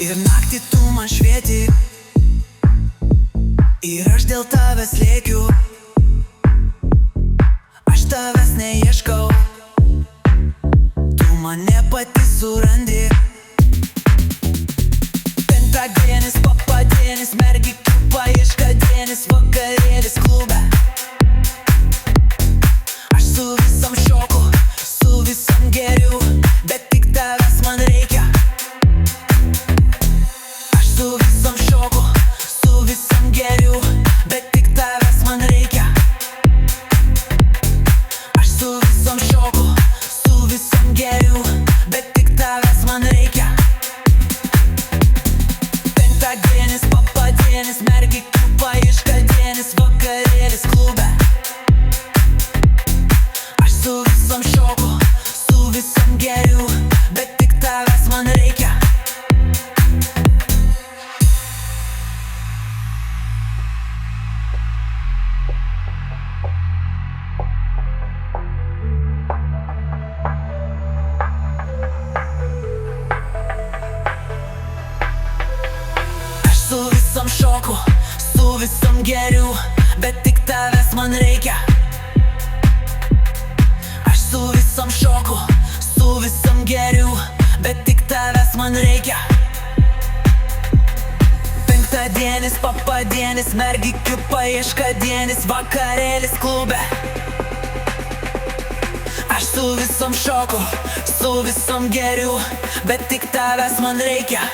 Ir naktį tu man švieti, ir aš dėl tavęs lėkiu. Aš tavęs neieškau, tu mane pati surandi. Penktadienis, papadienis, mergikių paieškadienis, vakarėlis klube. Aš su visam šoku, su visam geriu, bet tik tavęs man reikia. Aš su visam šoku, su visam geriu, bet tik tavęs man reikia. Aš su visam šoku, su visam geriu, bet tik tavęs man reikia. Penktadienis, papadienis, mergikių paieškadienis, vakarėlis klube. Aš su visam šoku, su visam geriu, bet tik tavęs man reikia. Su visam šoku, su visam geriu, bet tik tavęs man reikia. Aš su visam šoku, su visam geriu, bet tik tavęs man reikia. Penktadienis, papadienis, mergikių paieškadienis, vakarėlis klube. Aš su visam šoku, su visam geriu, bet tik tavęs man reikia.